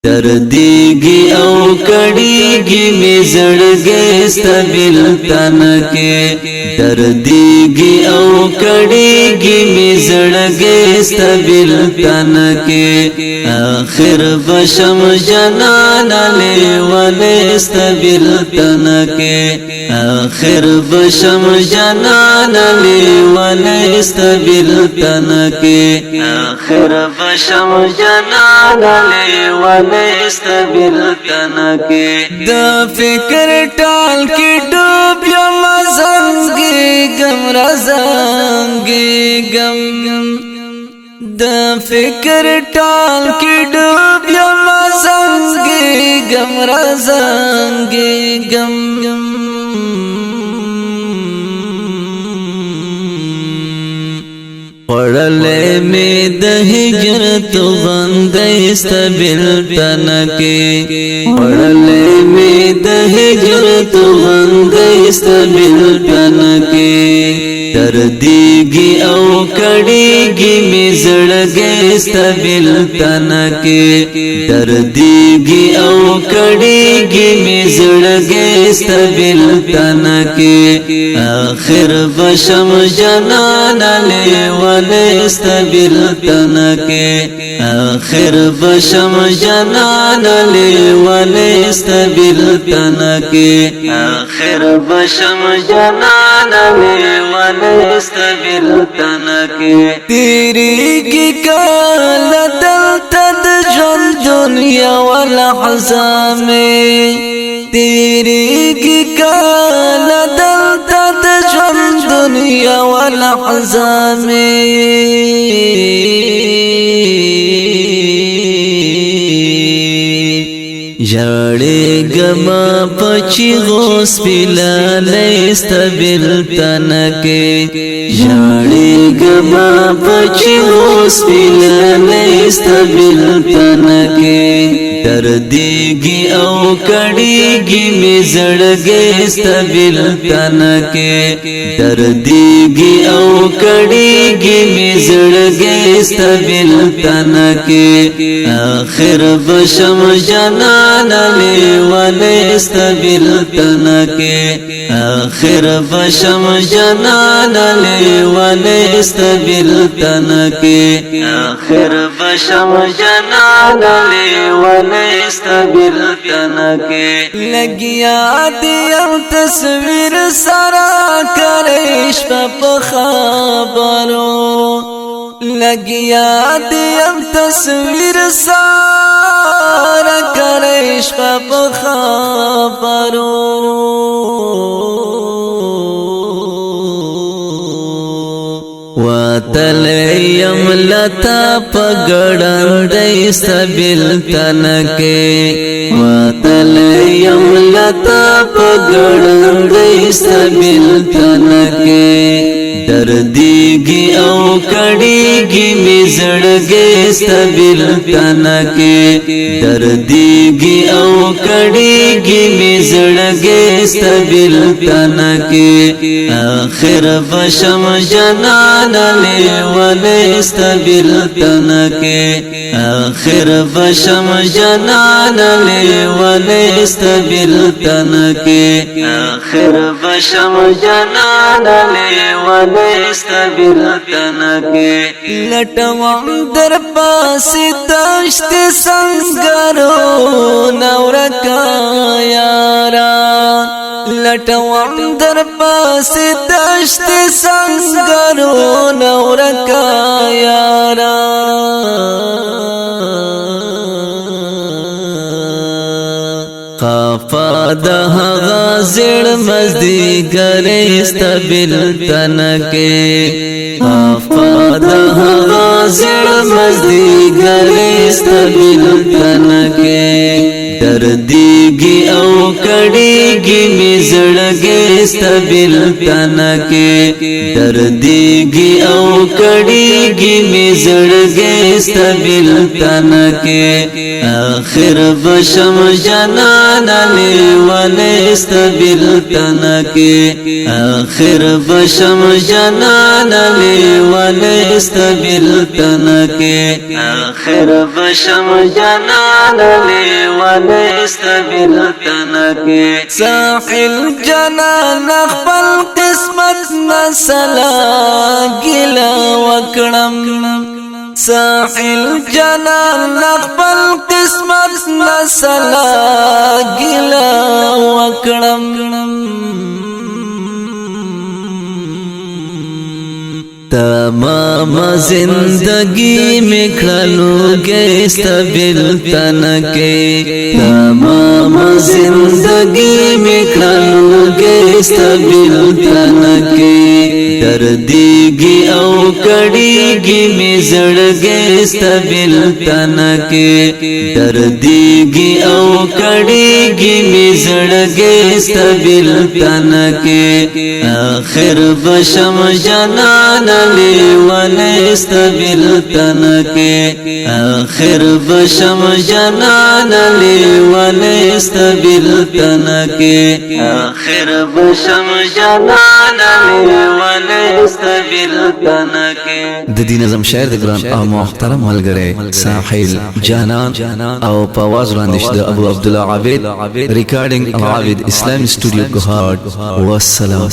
دردیگی او کڑیگی می زړګي ستبل تنکه دردیگی او کڑیگی می زړګي ستبل تنکه آخر بشم جنان لی ول ستبل تنکه آخر بشم جنان لی ول ستبل تنکه آخر بشم جنان لی ول استبل تنکه دا فکر ټال کې ډوب یم زنګي غم رازنګي غم دا فکر ټال کې ډوب یم زنګي غم رازنګي غم پڑھلے میں د ہجرت غند استبل تنکے پڑھلے میں د ہجرت غند استبل تنکے دردیگی او کڑیگی می زړګي استبل تنکے دردیگی او کڑیگی می زړګي استبل تنکے آخر بشم جنان لی ول استبل تنکه آخر بشم جنان لی ول استبل تنکه آخر بشم جنان لی ول استبل تنکه تیری کی کال دلتد جن دنیا والحزام تیری کی کال دلتد جن دنیا والحزام جاڑے گما پچی غوث پلا لیستبل تنکے جاڑے گما پچی غوث پلا لیستبل تنکے دردیگی او کڑیگی می زړګي استبل تنکے دردیگی او کڑیگی می زړګي استبل تنکے آخر بشم جنان لی ول استبل تنکے آخر بشم جنان لی ول استبل تنکے آخر بشم جنان لی ول استبل تنکے لگیا دیم تصویر سرا کریش پا خبرو لگیا دیم تصویر سارا کریش پا خبرو واتلیم لتا پگڑند استبل تنکے واتلیم لتا پگڑند استبل تنکے دردیگی او کڑیگی می زړګي استبل تنکے دردیگی او کڑیگی می زړګي استبل تنکے آخر بشم جنان لی ول استبل تنکے آخر بشم جنان لی ول استبل تنکے آخر بشم جنان لی ول استبل تنکے لټوم در پاس دشت سنگرو نورکا یارا لټوم در پاس دشت سنگرو نورکا یارا خافا دهغا زړ مزدیګر استبل تنکے خافا دهغا زړ مزدیګر استبل تنکے دردی دردیږي او کړيږي می زړګي ستبل تنکه دردیږي او کړيږي می زړګي ستبل تنکه آخر بشم جنان لیوان ستبل تنکه آخر بشم جنان لیوان ستبل تنکه آخر بشم جنان لیوان ستبل تنکه ساحل جنان خپل قسمت نسلا گلا وکړم ساحل جنان خپل قسمت نسلا گلا وکړم تمام زندگی میں کھلو گے ستبل تنکے تمام زندگی میں کھلو گے ستبل تنکے دردیږي او کړيږي می زړګي ستبل تنکه دردیږي او کړيږي می زړګي ستبل تنکه آخر بشم جنان لیوان ستبل تنکه آخر بشم جنان لیوان ستبل تنکه آخر بشم جنان لیوان د دې نظم شاعر د ګران او محترم ملګری ساحل جانان او په आवाज وړاندې د ابو عبد الله عابد ریکارډینګ عابد اسلامي سټوډیو کوهاټ والسلام.